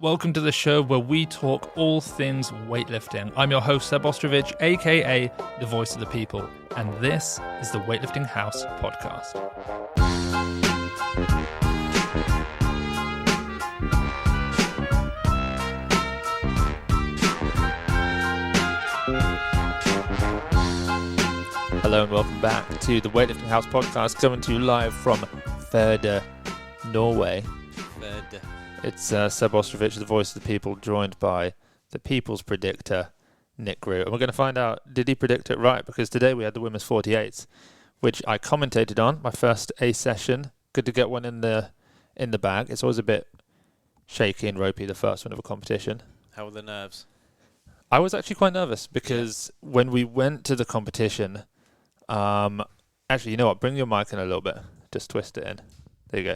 Welcome to the show where we talk all things weightlifting. I'm your host, Seb Ostrovich, aka the voice of the people, and this is the Weightlifting House podcast. Hello and welcome back to the Weightlifting House podcast, coming to you live from Førde, Norway. It's Seb Ostrovich, the voice of the people, joined by the people's predictor, Nick Grew. And we're going to find out, did he predict it right? Because today we had the women's 48s, which I commentated on, my first A session. Good to get one in the bag. It's always a bit shaky and ropey, the first one of a competition. How were the nerves? I was actually quite nervous because when we went to the competition, actually, you know what? Bring your mic in a little bit. Just twist it in. There you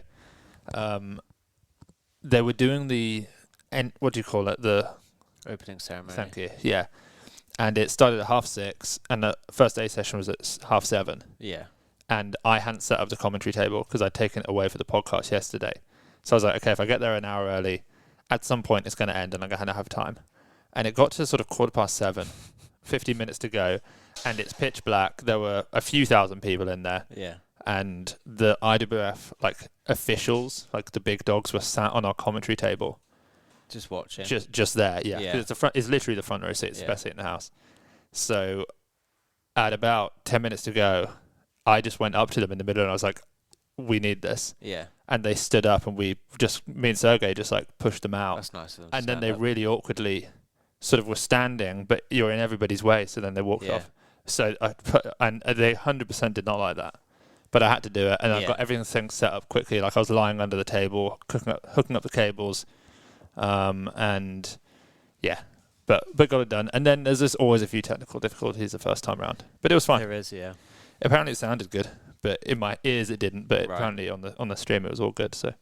go. They were doing the, what do you call it? The opening ceremony. Thank you. Yeah. And it started at 6:30, and the first A session was at 7:30. Yeah. And I hadn't set up the commentary table because I'd taken it away for the podcast yesterday. So I was like, okay, if I get there an hour early, at some point it's going to end and I'm going to have time. And it got to sort of 7:15, 50 minutes to go, and it's pitch black. There were a few thousand people in there. Yeah. And the IWF officials, the big dogs, were sat on our commentary table, just watching, just there, yeah. 'Cause it's literally the front row seat, it's the best seat in the house. So, at about 10 minutes to go, I just went up to them in the middle and I was like, "We need this." Yeah. And they stood up and me and Sergey just pushed them out. That's nice of them. And then they really awkwardly sort of were standing, but you're in everybody's way, so then they walked off. So they 100% did not like that. But I had to do it, and I got everything set up quickly. I was lying under the table, hooking up the cables, but got it done. And then there's always a few technical difficulties the first time around, but it was fine. There is, yeah. Apparently it sounded good, but in my ears it didn't. But apparently on the stream it was all good. So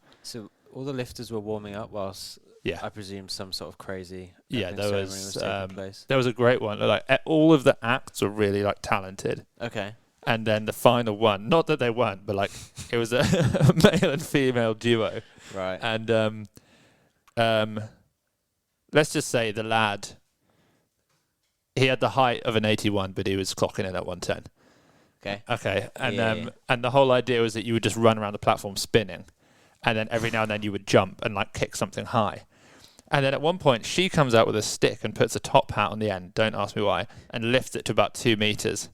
all the lifters were warming up whilst I presume some sort of crazy ceremony was taking place. There was a great one. All of the acts were really talented. Okay. And then the final one, not that they weren't, but it was a male and female duo. Right. And let's just say the lad, he had the height of an 81, but he was clocking in at 110. Okay. And and the whole idea was that you would just run around the platform spinning, and then every now and then you would jump and kick something high. And then at one point she comes out with a stick and puts a top hat on the end, don't ask me why, and lifts it to about 2 meters.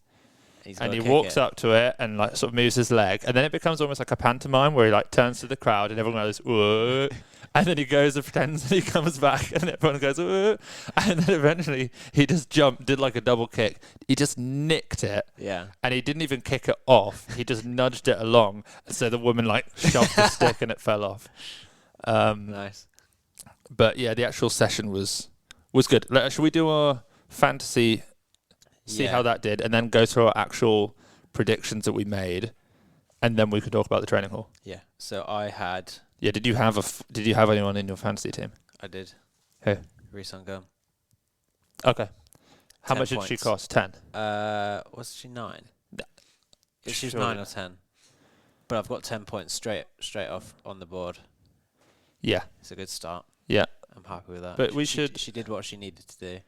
And he walks up to it and sort of moves his leg, and then it becomes almost like a pantomime where he turns to the crowd and everyone goes, "Whoa," and then he goes and pretends, and he comes back and everyone goes, "Whoa," and then eventually he just jumped, did a double kick. He just nicked it, and he didn't even kick it off. He just nudged it along, so the woman shoved the stick and it fell off. Nice. But yeah, the actual session was good. Should we do our fantasy? See how that did, and then go through our actual predictions that we made, and then we could talk about the training hall. Yeah. So I had. Yeah. Did you have anyone in your fantasy team? I did. Who? Risangum. Okay. How much points. did she cost? 10. Was she 9? She was 9 or 10. But I've got 10 points straight off on the board. Yeah. It's a good start. Yeah. I'm happy with that. But She did what she needed to do.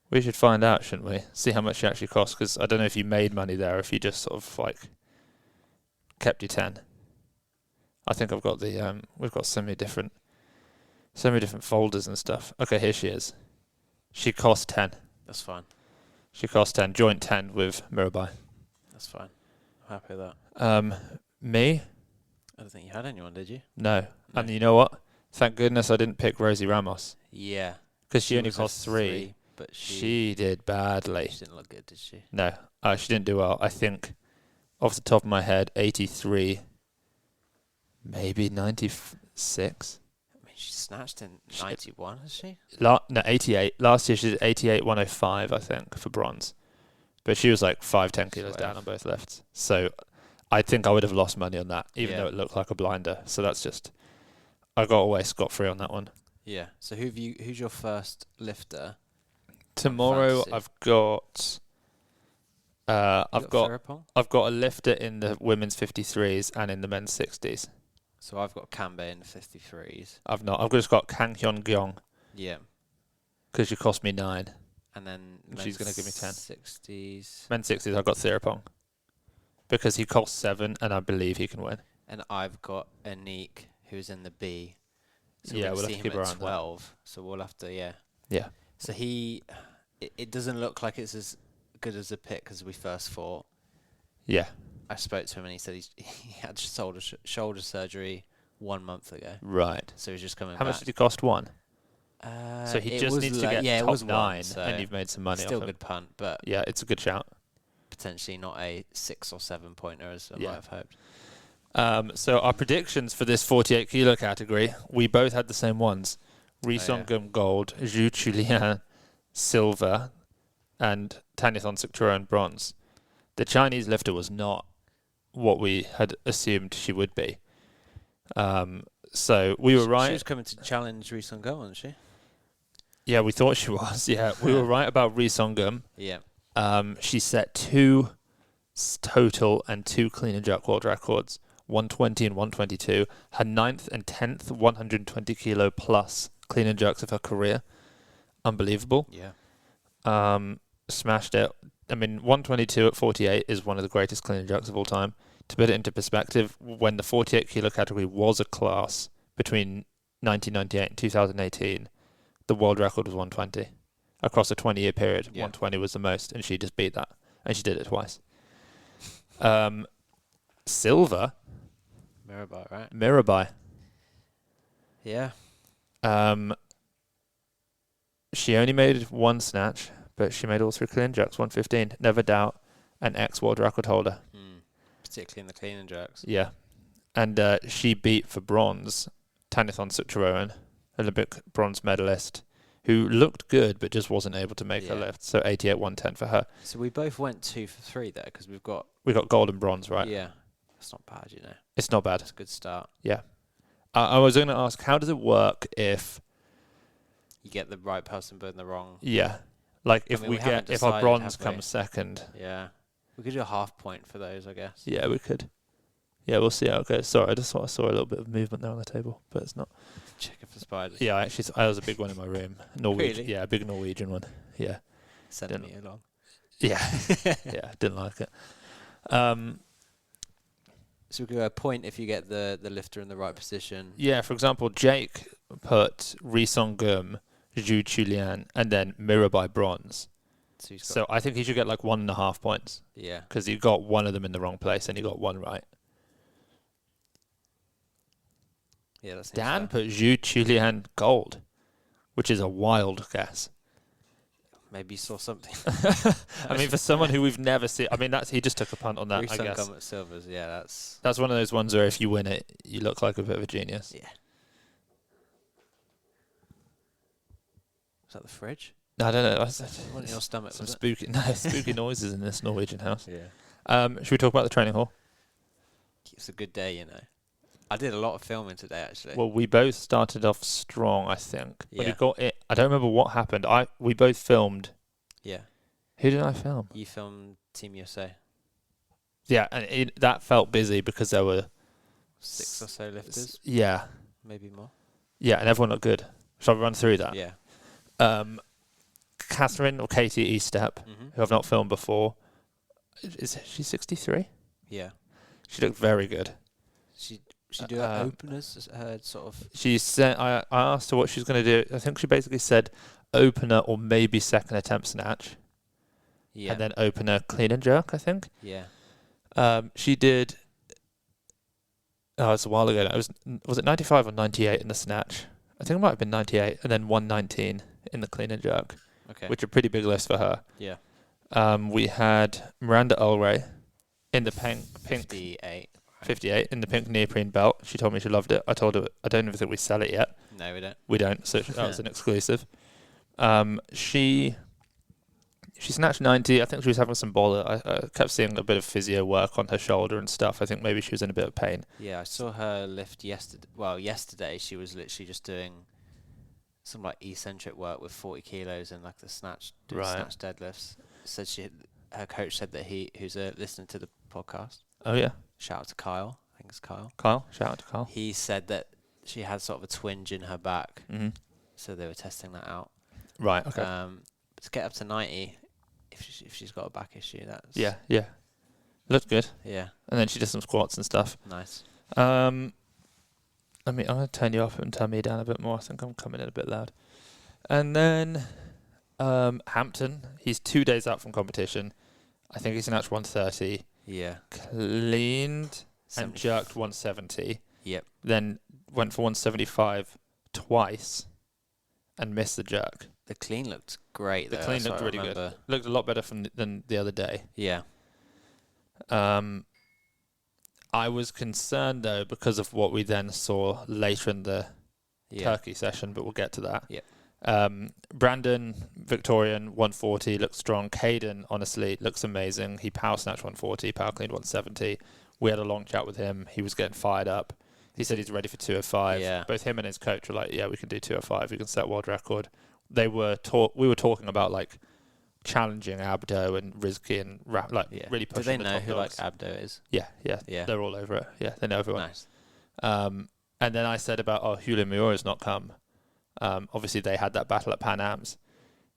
We should find out, shouldn't we? See how much she actually cost, because I don't know if you made money there, or if you just sort of kept your 10. I think I've got we've got so many different folders and stuff. Okay, here she is. She cost 10. That's fine. She cost 10, joint 10 with Mirabai. That's fine. I'm happy with that. Me? I don't think you had anyone, did you? No. And you know what? Thank goodness I didn't pick Rosie Ramos. Yeah. Because she only cost 3. But she did badly. She didn't look good, did she? No, she didn't do well. I think, off the top of my head, 83, maybe 96. I mean, she snatched in 91, has she? No, 88. Last year she did 88, 105, I think, for bronze. But she was 5-10 kilos down on both lifts. So I think I would have lost money on that, even though it looked like a blinder. So that's just, I got away scot-free on that one. Yeah. So who's your first lifter? Tomorrow I've got I've got a lifter in the women's 53s and in the men's 60s. So I've got Kanbei in the 53s. I've not. I've just got Kang Hyun Gyeong. Yeah. Because she cost me 9. And then she's going to give me 10. 60s. Men's 60s, I've got Thirapong. Because he costs 7, and I believe he can win. And I've got Anik, who's in the B. So Yeah, we'll we'll have see to him keep at around 12. So we'll have to, Yeah. So it doesn't look like it's as good as a pick as we first thought. Yeah. I spoke to him and he said he had shoulder surgery 1 month ago. Right. So he's just coming back. How much did he cost? 1? So he just needs to get top was 9, so and you've made some money off still him. good punt, but Yeah, it's a good shout. potentially not a 6 or 7 pointer as I might have hoped. So our predictions for this 48 kilo category, we both had the same ones. Ri Song-gum gold, Zhu Chulian silver, and Tanyathon Sukturon bronze. The Chinese lifter was not what we had assumed she would be. So we were right. She was coming to challenge Ri Song-gum, wasn't she? Yeah, we thought she was. Yeah, we were right about Ri Song-gum. Yeah. She set 2 total and 2 clean and jerk world records, 120 and 122. Her 9th and 10th 120 kilo plus clean and jerks of her career. Unbelievable. Yeah. Smashed it. I mean, 122 at 48 is one of the greatest clean and jerks of all time. To put it into perspective, when the 48 kilo category was a class between 1998 and 2018, the world record was 120. Across a 20-year period, 120 was the most, and she just beat that. And she did it twice. Silver. Mirabai, right? Mirabai. Yeah. She only made 1 snatch, but she made all 3 clean and jerks, 115. Never doubt, an ex-world record holder. Particularly in the clean and jerks. Yeah. And she beat for bronze Tanyathon Sukturon, Olympic bronze medalist, who looked good but just wasn't able to make her lift. So 88, 110 for her. So we both went 2 for 3 there because we got gold and bronze, right? Yeah. That's not bad, you know. It's not bad. It's a good start. Yeah. I was going to ask, how does it work if you get the right person but in the wrong? Yeah. Like if if our bronze comes second. Yeah. We could do a half point for those, I guess. Yeah, we could. Yeah, we'll see how it goes. Sorry, I just thought I saw a little bit of movement there on the table, but it's not. Checking for spiders. Yeah, actually, I was a big one in my room. Norwegian. Really? Yeah, a big Norwegian one. Yeah. Centimetre long. Yeah. Yeah, didn't like it. So we could go a point if you get the lifter in the right position. Yeah, for example, Jake put Ri Song-gum, Zhu Chulian, and then Mirabai bronze. So I think he should get like 1.5 points. Yeah. Because you got one of them in the wrong place and you got one right. Yeah, that's Dan put Zhu Chulian gold, which is a wild guess. Maybe you saw something. I mean, for someone who we've never seen, I mean, he just took a punt on that, I guess. At silvers, yeah, that's one of those ones where if you win it, you look like a bit of a genius. Yeah. Is that the fridge? No, I don't know. What in your stomach? Some spooky noises in this Norwegian house. Yeah. Should we talk about the training hall? It's a good day, you know. I did a lot of filming today, actually. Well, we both started off strong, I think. Yeah. But it got it. I don't remember what happened. We both filmed. Yeah. Who did I film? You filmed Team USA. Yeah, and that felt busy because there were 6 or so lifters. Yeah. Maybe more. Yeah, and everyone looked good. Shall we run through that? Yeah. Catherine or Katie Estep, who I've not filmed before. Is she 63? Yeah. She looked very good. She do her openers, her sort of. She said, I asked her what she's going to do. I think she basically said opener or maybe second attempt snatch. Yeah. And then opener clean and jerk, I think. Yeah. She did. Oh, it's a while ago. Was it 95 or 98 in the snatch? I think it might have been 98, and then 119 in the clean and jerk. Okay. Which are pretty big lifts for her. Yeah. We had Miranda Ulray in the pink 58 in the pink neoprene belt. She told me she loved it. I told her I don't even think we sell it yet. No, we don't. We don't. So that was an exclusive. She snatched 90. I think she was having some bother. I kept seeing a bit of physio work on her shoulder and stuff. I think maybe she was in a bit of pain. Yeah, I saw her lift yesterday. Well, yesterday she was literally just doing some like eccentric work with 40 kilos and like the snatch deadlifts. Said her coach said that who's listening to the podcast. Oh yeah. Shout out to Kyle. I think it's Kyle. Kyle, shout out to Kyle. He said that she had sort of a twinge in her back, so they were testing that out. Right. Okay. To get up to 90, if she's got a back issue, that's yeah, looked good. Yeah. And then she did some squats and stuff. Nice. I'm gonna turn you up and turn me down a bit more. I think I'm coming in a bit loud. And then Hampton, he's 2 days out from competition. I think he's snatched 130. Yeah. Cleaned and jerked 170. Yep. Then went for 175 twice and missed the jerk. The clean looked great. The clean looked really good. Looked a lot better than the other day. Yeah. I was concerned though because of what we then saw later in the Turkey session, but we'll get to that. Yeah. Brandon, Victorian, 140, looks strong. Caden, honestly, looks amazing. He power snatched 140, power cleaned 170. We had a long chat with him. He was getting fired up. He said he's ready for 205. Yeah. Both him and his coach were like, yeah, we can do 205. We can set world record. We were talking about like challenging Abdo and Rizky and really pushing. Do they the know top who dogs. like Abdo is? Yeah. They're all over it. Yeah, they know everyone. Nice. And then I said about Hula Miura's not come. Obviously they had that battle at Pan Am's,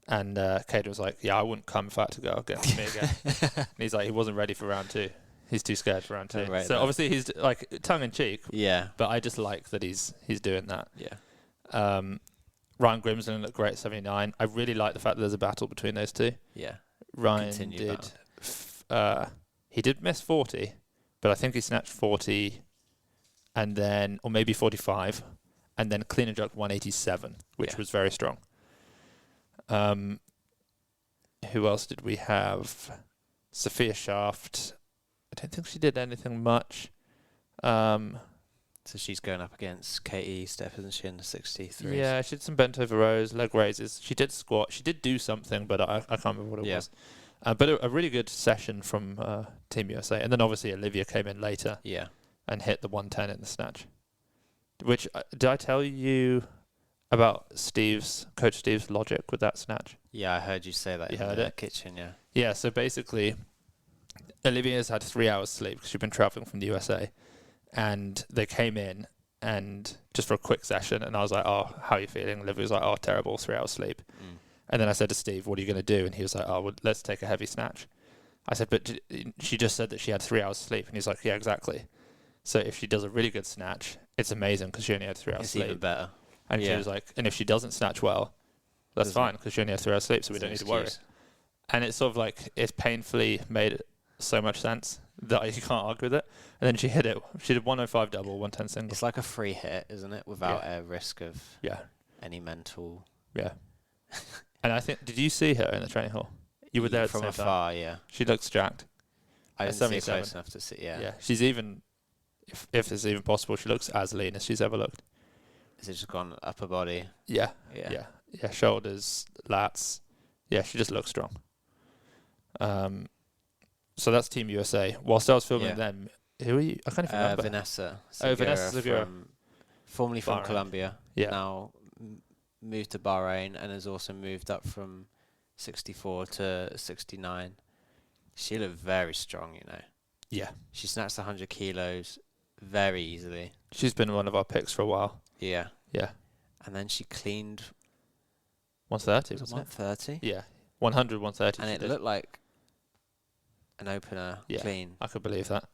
and Caden was like, yeah, I wouldn't come if I had to go against me again. And he's like, he wasn't ready for round 2. He's too scared for round 2. Right, so obviously he's like tongue in cheek. Yeah. But I just like that he's doing that. Yeah. Ryan Grimsland looked great at 79. I really like the fact that there's a battle between those two. Yeah. Ryan he did miss 40, but I think he snatched 40 and then, or maybe 45, and then clean and jerk 187, which was very strong. Who else did we have? Sophia Shaft. I don't think she did anything much. So she's going up against Katie Steph, isn't she, in the 63s? Yeah, she did some bent over rows, leg raises. She did squat. She did do something, but I can't remember what it was. But a really good session from Team USA. And then obviously Olivia came in later and hit the 110 in the snatch. Which, did I tell you about Coach Steve's logic with that snatch? Yeah, I heard you say that in the kitchen, yeah. Yeah, so basically, Olivia's had 3 hours sleep because she'd been traveling from the USA. And they came in and just for a quick session, and I was like, oh, how are you feeling? Olivia was like, oh, terrible, 3 hours sleep. And then I said to Steve, what are you going to do? And he was like, oh, well, let's take a heavy snatch. I said, but she just said that she had 3 hours sleep. And he's like, yeah, exactly. So if she does a really good snatch, it's amazing because she only had 3 hours sleep. It's even better. And she was like, and if she doesn't snatch well, that's fine because she only had 3 hours sleep, so we don't need to worry. And it's sort of like, it's painfully made so much sense that you can't argue with it. And then she hit it. She did 105 double, 110 single. It's like a free hit, isn't it? Without a risk of any mental... Yeah. And I think, did you see her in the training hall? You were there at the from same afar, time. yeah. She looks jacked. I didn't see close enough to see, Yeah, she's even, if it's even possible, she looks as lean as she's ever looked. Is it just gone upper body? Yeah. Shoulders, lats. Yeah, she just looks strong. So that's Team USA. Whilst I was filming them, who are you? I can't even remember. Vanessa. Vanessa Segura. Formerly from Bahrain. Colombia. Yeah. Now moved to Bahrain and has also moved up from 64 to 69. She looked very strong, you know. Yeah. She snatched 100 kilos very easily. She's been one of our picks for a while. Yeah. Yeah. And then she cleaned 130, was it 130? Yeah. 100, 130. And it looked like an opener clean. I could believe that.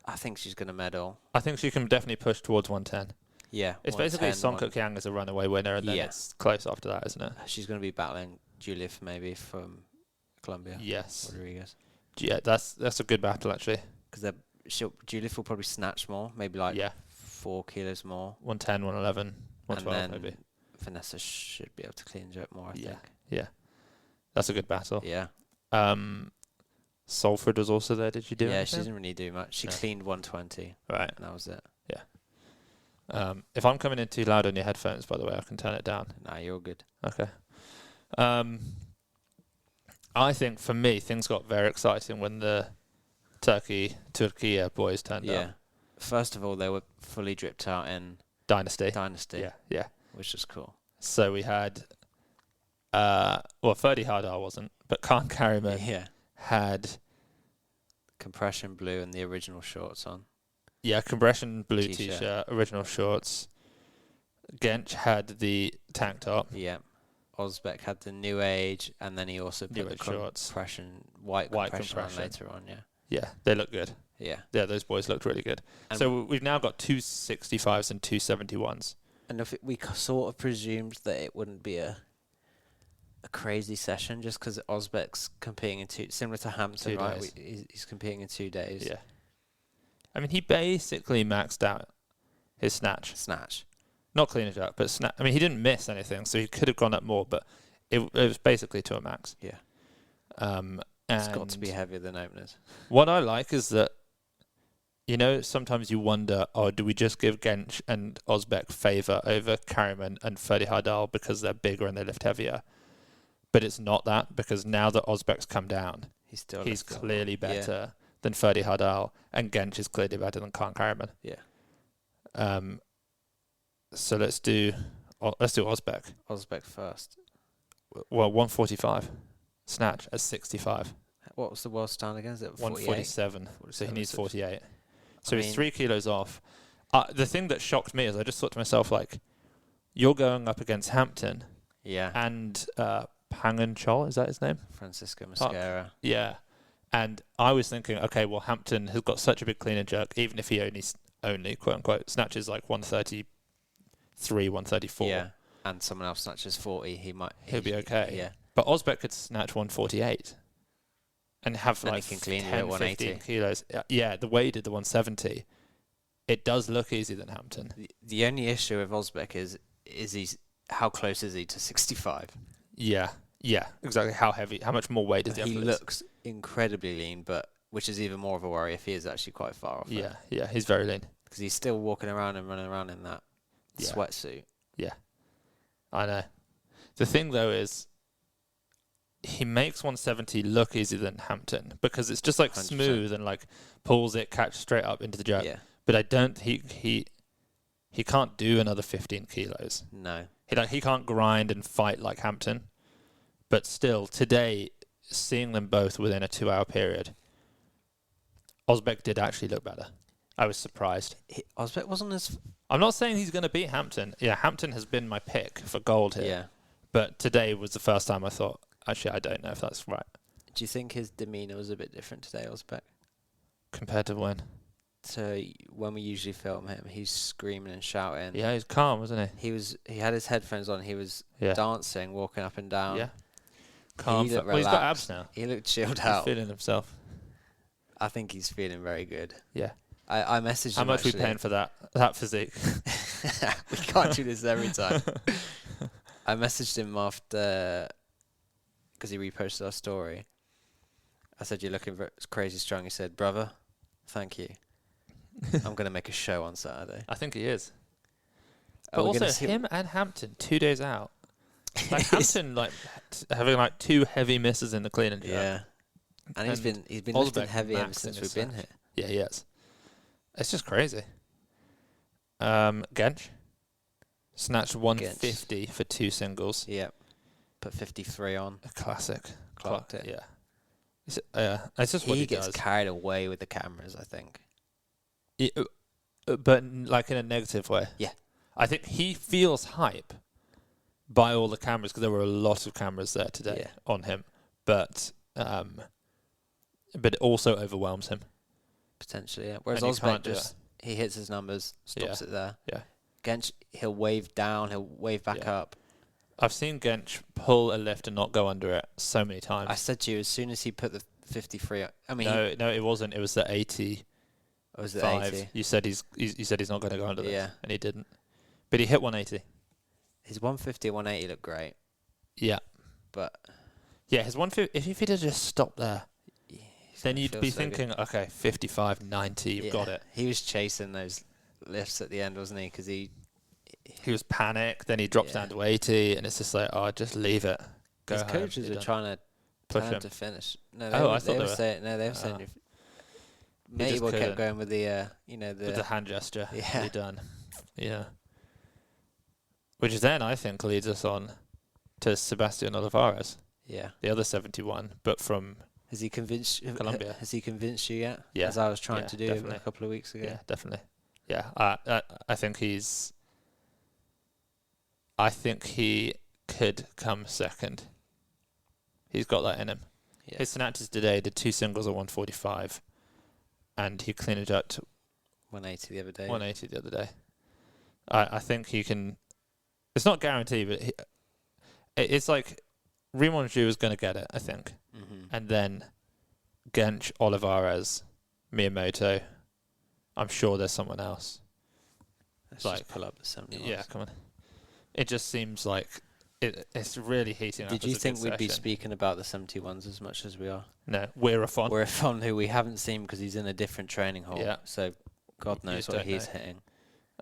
I think she's going to medal. I think she can definitely push towards 110. Yeah. It's basically Songkuk Yang as a runaway winner, and then it's close after that, isn't it? She's going to be battling Julia maybe from Colombia. Yes. Rodriguez. Yeah, that's a good battle, actually. Because Julia will probably snatch more, maybe 4 kilos more. 110, 111, 112 maybe. Vanessa should be able to clean jerk more, I think. Yeah. That's a good battle. Yeah. Salford was also there. Did you do anything? Yeah, she didn't really do much. She cleaned 120. Right. And that was it. Yeah. If I'm coming in too loud on your headphones, by the way, I can turn it down. Nah, you're good. Okay. I think, for me, things got very exciting when the Turkey boys turned up. First of all, they were fully dripped out in Dynasty. Yeah. Which is cool. So we had, Ferdy Hardar wasn't, but Khan Carriman had compression blue and the original shorts on. Yeah, compression blue t-shirt, original shorts. Gench had the tank top. Yeah. Osbeck had the New Age, and then he also put the white compression on later on, yeah. Yeah, they look good. Yeah. Yeah, those boys looked really good. And so we've now got 265s and 271s. And if we sort of presumed that it wouldn't be a crazy session just because Osbeck's competing in similar to Hampton, right? He's competing in 2 days. Yeah. I mean, he basically maxed out his snatch. Not clean and jerk, but snatch. I mean, he didn't miss anything, so he could have gone up more, but it was basically to a max. Yeah. It's got to be heavier than openers. What I like is that, you know, sometimes you wonder, do we just give Gench and Osbeck favour over Carriman and Ferdy Hardal because they're bigger and they lift heavier? But it's not that, because now that Osbeck's come down, he's clearly better than Ferdy Hardal, and Gench is clearly better than Carriman. Yeah. So let's do Osbeck. Osbeck first. Well, 145 snatch at 65. What was the world stand again? Is it 147? So he needs 48. So he's 3 kilos off. The thing that shocked me is I just thought to myself, like, you're going up against Hampton. Yeah. And Pangan Chol, is that his name? Francisco Mosquera. Yeah. And I was thinking, okay, well, Hampton has got such a big clean and jerk, even if he only quote unquote snatches like 133, 134. Yeah. And someone else snatches 40, he'll be okay. Yeah. But Osbeck could snatch 148 and have and like he can clean 10, 15 kilos. Yeah, the way he did the 170, it does look easier than Hampton. The only issue with Osbeck is how close is he to 65? Yeah, exactly. How much more weight does he have? He looks incredibly lean, but which is even more of a worry if he is actually quite far off. Yeah, he's very lean. Because he's still walking around and running around in that sweatsuit. Yeah, I know. The thing though is, he makes 170 look easier than Hampton because it's just like 100%. Smooth and like pulls it, catch straight up into the jerk. Yeah. But I don't. He can't do another 15 kilos. No. He can't grind and fight like Hampton. But still, today, seeing them both within a 2-hour period, Osbeck did actually look better. I was surprised. Osbeck wasn't as... I'm not saying he's going to beat Hampton. Yeah, Hampton has been my pick for gold here. Yeah. But today was the first time I thought, actually, I don't know if that's right. Do you think his demeanour was a bit different today, Osbeck? Compared to when? So when we usually film him, he's screaming and shouting. Yeah, he's calm, wasn't he? He had his headphones on. He was dancing, walking up and down. Yeah. Calm. He's got abs now. He looked chilled out. He's feeling himself. I think he's feeling very good. Yeah. I messaged him. How much are we paying for that physique? We can't do this every time. I messaged him after because he reposted our story. I said, "You're looking crazy strong." He said, "Brother, thank you. I'm going to make a show on Saturday." I think he is. But also him and Hampton 2 days out. Like Hampton, like having like 2 heavy misses in the clean and jerk. Yeah, and he's been lifting heavy ever since we've been here. Yeah, he has. It's just crazy. Gench snatched 150 for 2 singles. Yep. Put 53 on. A classic. Clocked it. Yeah. It's just what he does. He gets carried away with the cameras, I think. But like in a negative way. Yeah. I think he feels hype by all the cameras because there were a lot of cameras there today on him. But it also overwhelms him. Potentially, yeah. Whereas Osbeck he hits his numbers, stops it there. Yeah. Gench, he'll wave down, he'll wave back up. I've seen Gench pull a lift and not go under it so many times. I said to you, as soon as he put the 53... I mean... No, it wasn't. It was the 80. Oh, was it 80? You said he's not going to go under this, and he didn't. But he hit 180. His 150 and 180 looked great. Yeah. But... Yeah, his 150... If he'd have just stopped there, then you'd be thinking, okay, 55, 90, you've got it. He was chasing those lifts at the end, wasn't he? Because he was panicked, then he drops down to 80, and it's just like, just leave it. His coaches are trying to push him to finish. No, they were saying Mabel kept going with the, with the hand gesture. Yeah. You're done. Yeah. Which then, I think, leads us on to Sebastian Olivares. Yeah. The other 71, but from Has he convinced Colombia. Has he convinced you yet? Yeah. As I was trying to do definitely. a couple of weeks ago. Yeah, definitely. Yeah, I think I think he could come second. He's got that in him. Yeah. His snatches today did 2 singles at 145, and he clean and jerked 180 the other day. 180 the other day. I think he can. It's not guaranteed, but it's like Raymond Zhu is going to get it, I think. Mm-hmm. And then Gench, Olivares, Miyamoto. I'm sure there's someone else. Let's like, just pull up the 71. Yeah, come on. It just seems like it's really heating up. Did you think we'd be speaking about the 71s as much as we are? No, Weirafon. Weirafon, who we haven't seen because he's in a different training hall. Yeah. So God knows what he's hitting.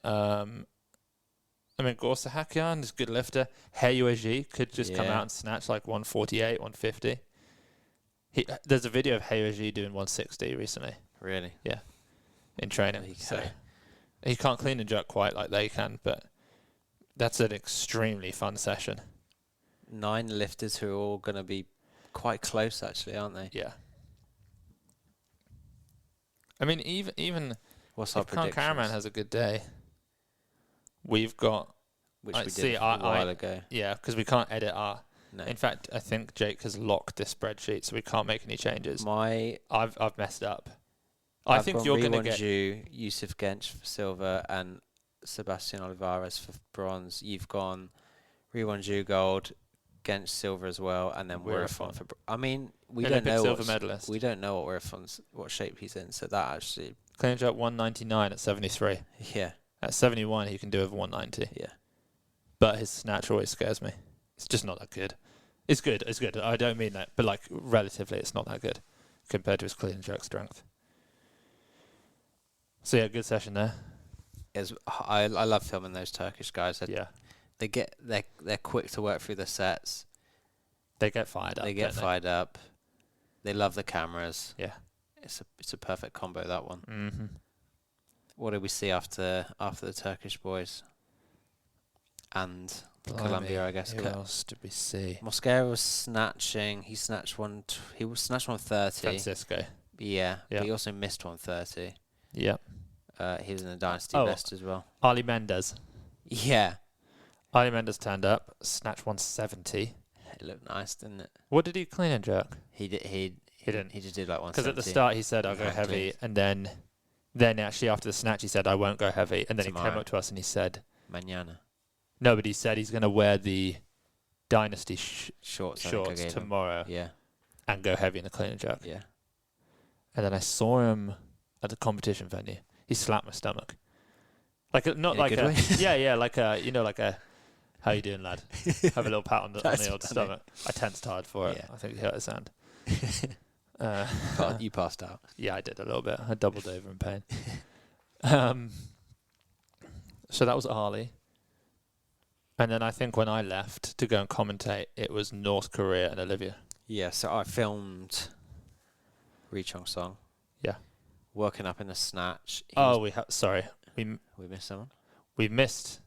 I mean, Gorsa Hakian is a good lifter. Heyueji could just come out and snatch like 148, 150. There's a video of Heyueji doing 160 recently. Really? Yeah. In training. So he can't clean and jerk quite like they can, but that's an extremely fun session. 9 lifters who are all going to be quite close, actually, aren't they? Yeah. I mean, even what's our if Khan predictions? Karaman has a good day, we've got... Which we did a while ago. Yeah, because we can't edit our... No. In fact, I think Jake has locked this spreadsheet, so we can't make any changes. I've messed up. I think you're going to get... Yusuf Gench for silver and Sebastian Olivares for bronze. You've gone Riwon gold, Gench silver as well, and then Weirafon for... I mean, we don't know silver medalist. We don't know what shape he's in, so that actually... Clean jerk 199 at 73. Yeah. At 71, he can do over 190. Yeah. But his snatch always scares me. It's just not that good. It's good. I don't mean that, but like relatively, it's not that good compared to his clean and jerk strength. So yeah, good session there. I love filming those Turkish guys. They're quick to work through the sets. They get fired up. They love the cameras. Yeah, it's a perfect combo, that one. Mm-hmm. What did we see after the Turkish boys? And Colombia, I guess. Who else did we see? Mosquera was snatching. He snatched 130. Francisco. Yeah, but he also missed 130. Yeah. He was in the Dynasty best as well. Ali Mendes. Yeah. Ali Mendes turned up, snatched 170. It looked nice, didn't it? What did he clean and jerk? He didn't. He just did like 170. Because at the start he said, I'll go heavy, and then actually after the snatch he said, I won't go heavy, and then he came up to us and he said... Mañana. No, but he said he's going to wear the Dynasty shorts tomorrow and go heavy in the clean and jerk. Yeah. And then I saw him at the competition venue. He slapped my stomach. Like not in like a good way? yeah, like a how you doing, lad? Have a little pat on the old stomach. I tensed hard for it. I think he hurt his hand. You passed out. Yeah, I did a little bit. I doubled over in pain. So that was Ali. And then I think when I left to go and commentate, it was North Korea and Olivia. Yeah, so I filmed Ri Chong Song. Yeah. Working up in the snatch. Sorry. We missed someone? We missed.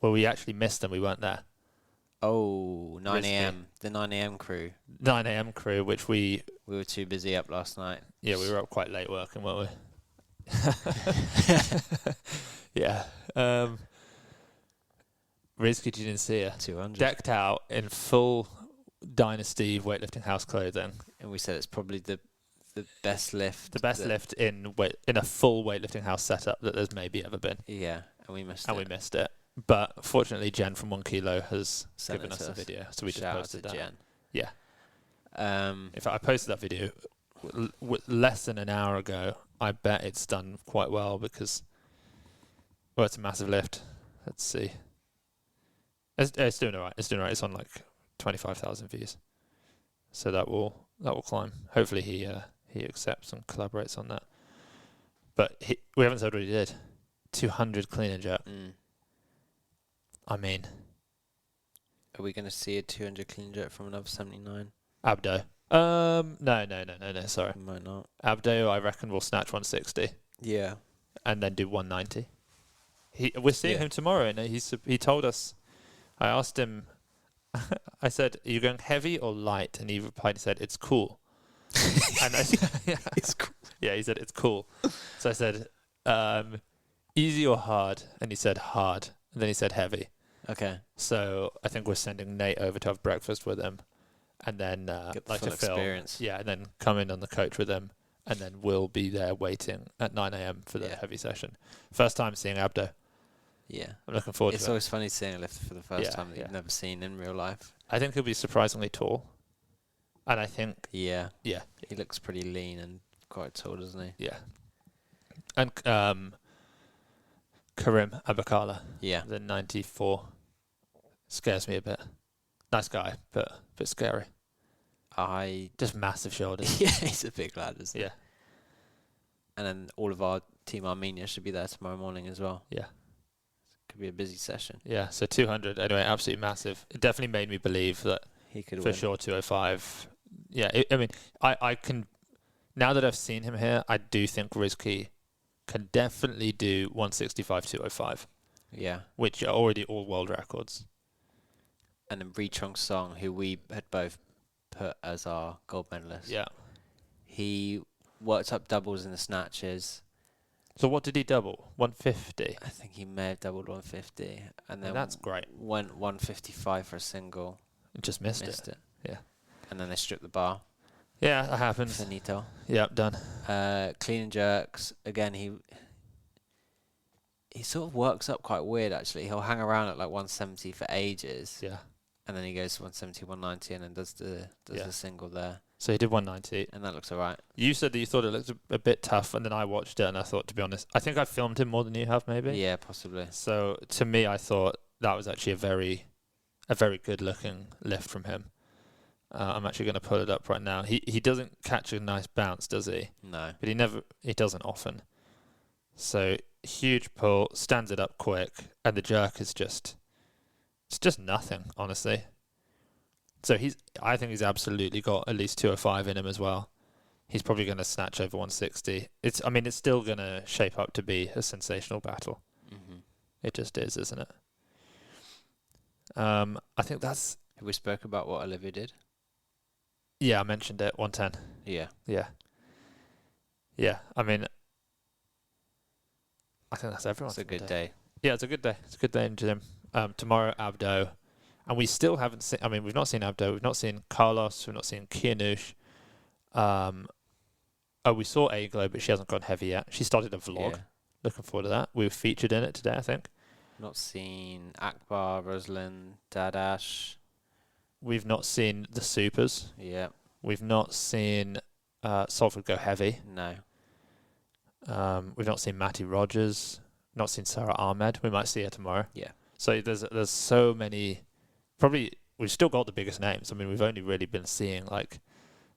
Well, we actually missed them. We weren't there. Oh, 9 a.m. The 9 a.m. crew. 9 a.m. crew, which we were too busy up last night. Yeah, we were up quite late working, weren't we? Yeah. Rizky, you didn't see her. 200. Decked out in full Dynasty weightlifting house clothing. And we said it's probably the best lift. The best lift in a full weightlifting house setup that there's maybe ever been. Yeah, and we missed it. But fortunately, Jen from 1 Kilo has sent given us a video, so we just Shout posted out to that. Jen. Yeah. In fact, I posted that video less than an hour ago. I bet it's done quite well because, it's a massive lift. Let's see. It's doing all right. It's on like 25,000 views, so that will climb. Hopefully he accepts and collaborates on that. But we haven't said what he did. 200 clean and jerk. I mean, are we going to see a 200 clean jerk from another 79? Abdo. No. Sorry, might not. Abdo, I reckon, will snatch 160. Yeah, and then do 190. We're seeing him tomorrow, and he told us. I asked him. I said, "Are you going heavy or light?" And he replied, he said, "It's cool." And I said, it's cool. Yeah, he said, it's cool. So I said, easy or hard? And he said, hard. And then he said, heavy. Okay. So I think we're sending Nate over to have breakfast with him. And then get the like full to film. experience. Yeah, and then come in on the coach with him. And then we'll be there waiting at 9 a.m. for the heavy session. First time seeing Abdo. Yeah. I'm looking forward to it. It's always funny seeing a lifter for the first time that you've never seen in real life. I think he'll be surprisingly tall. And I think... Yeah. Yeah. He looks pretty lean and quite tall, doesn't he? Yeah. And Karim Abakala. Yeah. The 94. Scares me a bit. Nice guy, but a bit scary. Just massive shoulders. Yeah, he's a big lad, isn't he? Yeah. And then all of our Team Armenia should be there tomorrow morning as well. Yeah. Could be a busy session. Yeah, so 200, anyway, absolutely massive. It definitely made me believe that he could for win. sure 205. Yeah, I mean, I can, now that I've seen him here, I do think Rizky can definitely do 165, 205. Yeah. Which are already all world records. And then Rechong Song, who we had both put as our gold medalist. Yeah. He worked up doubles in the snatches. So what did he double? 150? I think he may have doubled 150. And then that's great. Went 155 for a single. Just missed it. Yeah. And then they stripped the bar. Yeah, that happens. Finito. Yep, done. Clean and jerks. Again, he sort of works up quite weird, actually. He'll hang around at like 170 for ages. Yeah. And then he goes to 170, 190 and then does the single there. So he did 190. And that looks all right. You said that you thought it looked a bit tough, and then I watched it, and I thought, to be honest, I think I filmed him more than you have, maybe. Yeah, possibly. So to me, I thought that was actually a very good-looking lift from him. I'm actually going to pull it up right now. He doesn't catch a nice bounce, does he? No. But he doesn't often. So huge pull, stands it up quick, and the jerk is it's just nothing, honestly. So I think he's absolutely got at least 205 in him as well. He's probably going to snatch over 160. It's still going to shape up to be a sensational battle. Mm-hmm. It just is, isn't it? I think that's... Have we spoke about what Olivia did? Yeah, I mentioned it, 110. Yeah. Yeah. Yeah, I mean, I think that's everyone. It's a good day. Yeah, it's a good day. It's a good day in gym. Tomorrow, Abdo. And we still haven't seen... I mean, we've not seen Abdo. We've not seen Carlos. We've not seen Kianush. We saw Aglo, but she hasn't gone heavy yet. She started a vlog. Yeah. Looking forward to that. We were featured in it today, I think. Not seen Akbar, Rosalind, Dadash. We've not seen the Supers. Yeah. We've not seen Salford go heavy. No. We've not seen Matty Rogers. Not seen Sarah Ahmed. We might see her tomorrow. Yeah. So there's so many. Probably we've still got the biggest names. I mean, we've only really been seeing like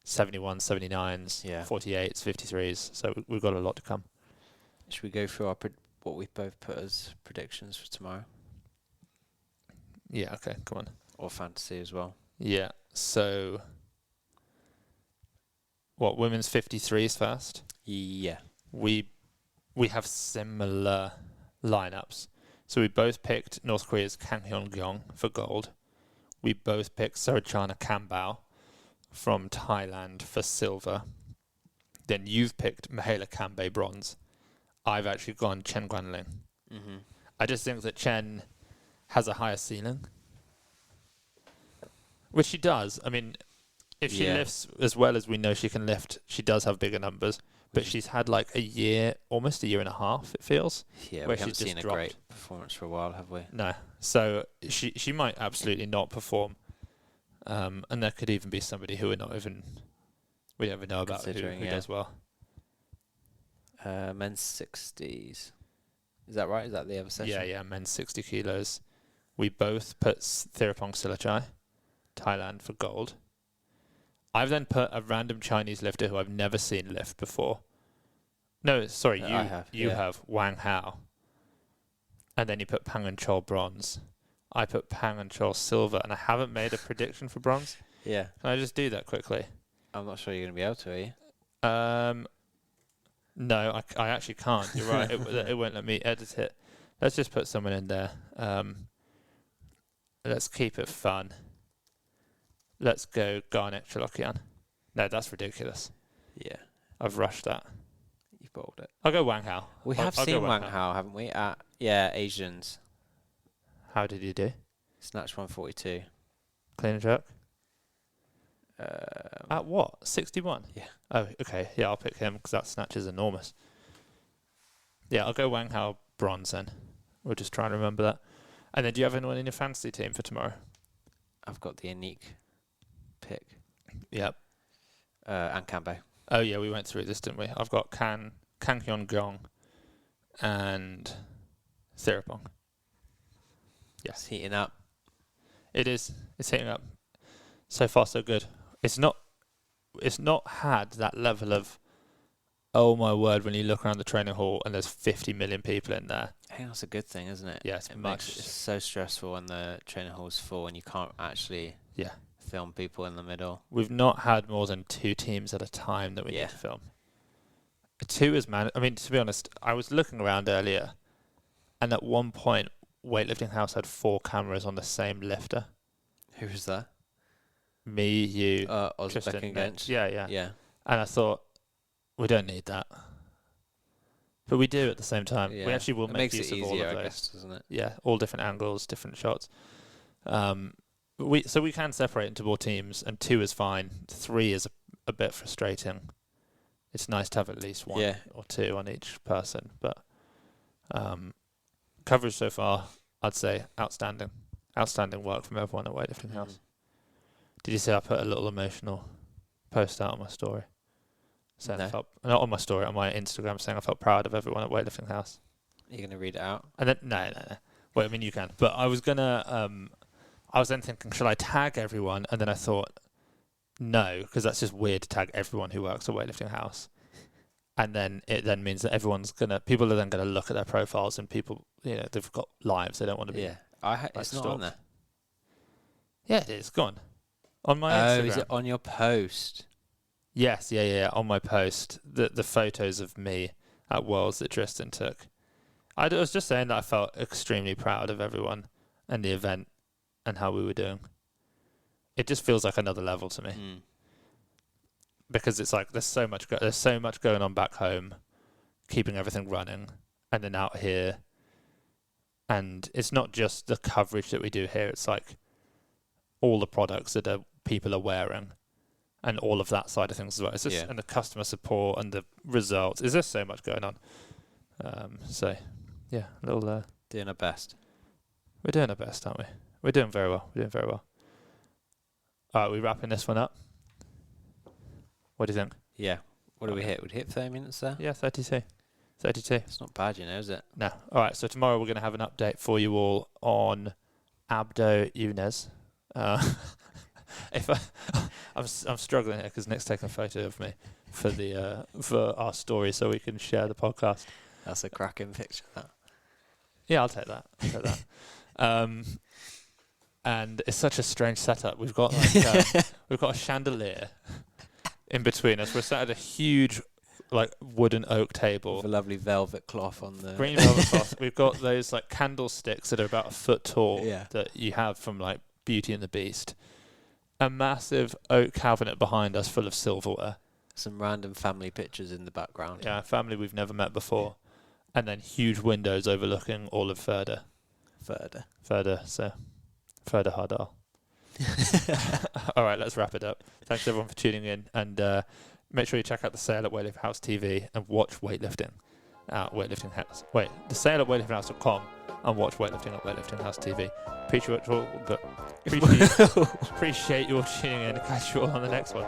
71s, 79s, 48s, 53s. So we've got a lot to come. Should we go through what we've both put as predictions for tomorrow? Yeah. Okay. Come on. Or fantasy as well. Yeah. So, what, women's 53s first? Yeah. We have similar lineups. So we both picked North Korea's Kang Hyun-kyung for gold. We both picked Sarachana Kambao from Thailand for silver. Then you've picked Mahela Kambe bronze. I've actually gone Chen Guanling. Mm-hmm. I just think that Chen has a higher ceiling. Which she does. I mean, if she lifts as well as we know she can lift, she does have bigger numbers. But she's had like almost a year and a half, it feels. Yeah, we haven't seen a great performance for a while, have we? No. So she might absolutely not perform. And there could even be somebody who we don't even know about who does well. Men's 60s. Is that right? Is that the other session? Yeah, men's 60 kilos. We both put Thirapong Silachai, Thailand, for gold. I've then put a random Chinese lifter who I've never seen lift before. No, sorry, you have Wang Hao. And then you put Pang and Chol bronze. I put Pang and Chol silver, and I haven't made a prediction for bronze. Yeah. Can I just do that quickly? I'm not sure you're going to be able to, are you? No, I actually can't. You're right. It won't let me edit it. Let's just put someone in there. Let's keep it fun. Let's go Garnet Chalokian. No, that's ridiculous. Yeah. I've rushed that. You bowled it. I'll go Wang Hao. We have seen Wang Hao, haven't we? Asians. How did you do? Snatch 142. Clean and jerk? At what? 61? Yeah. Oh, okay. Yeah, I'll pick him because that snatch is enormous. Yeah, I'll go Wang Hao bronze then. We'll just try and remember that. And then do you have anyone in your fantasy team for tomorrow? I've got the unique pick. Yep. And Cambo. Oh, yeah, we went through this, didn't we? I've got Kang Hyun Gong and Thirapong. Yeah. It's heating up. It is. It's heating up. So far, so good. It's not had that level of, oh my word, when you look around the training hall and there's 50 million people in there. I think that's a good thing, isn't it? Yeah, it's so stressful when the training hall's full and you can't actually film people in the middle. We've not had more than 2 teams at a time that we need to film. 2 is I mean, to be honest, I was looking around earlier, and at one point, Weightlifting House had 4 cameras on the same lifter. Who was that? Me, you, Tristan against. Yeah. And I thought, we don't need that. But we do at the same time. Yeah. We actually will make use of all of those. I guess, doesn't it? Yeah, all different angles, different shots. So we can separate into more teams, and 2 is fine. 3 is a bit frustrating. It's nice to have at least 1 or 2 on each person. But coverage so far, I'd say outstanding. Outstanding work from everyone at Weightlifting House. Did you see I put a little emotional post out on my story? Saying not on my story, on my Instagram, saying I felt proud of everyone at Weightlifting House. Are you going to read it out? And then no. Well, I mean, you can. But I was gonna. I was then thinking, should I tag everyone? And then I thought, no, because that's just weird to tag everyone who works at Weightlifting House. And then it then means that people are then gonna look at their profiles, and people, they've got lives. They don't want to be. Yeah, it's not on there. Yeah, it is. Go on. On my Instagram. Oh, is it on your post? Yes, yeah. On my post, the photos of me at Worlds that Tristan took. I was just saying that I felt extremely proud of everyone and the event and how we were doing. It just feels like another level to me. Because it's like there's so much going on back home, keeping everything running, and then out here. And it's not just the coverage that we do here. It's like all the products that people are wearing, and all of that side of things as well. It's just and the customer support and the results. There's just so much going on. Doing our best. We're doing our best, aren't we? We're doing very well. All right, we wrapping this one up. What do you think? Yeah. What do we hit? We'd hit 30 minutes there? Yeah, 32. It's not bad, is it? No. All right, so tomorrow we're going to have an update for you all on Abdo Younes. I'm struggling here because Nick's taking a photo of me for our story so we can share the podcast. That's a cracking picture. That. Yeah, I'll take that. And it's such a strange setup. We've got we've got a chandelier in between us. We're sat at a huge wooden oak table with a lovely velvet cloth on the green velvet cloth. We've got those candlesticks that are about a foot tall that you have from Beauty and the Beast. A massive oak cabinet behind us full of silverware. Some random family pictures in the background. Yeah, family we've never met before. And then huge windows overlooking all of Further, so Further Hardal. All right, let's wrap it up. Thanks everyone for tuning in, and make sure you check out the sale at Weightlifting House TV and watch weightlifting at Weightlifting House. The sale at weightliftinghouse.com and watch weightlifting at Weightlifting House TV. Appreciate you all tuning in. Catch you all on the next one.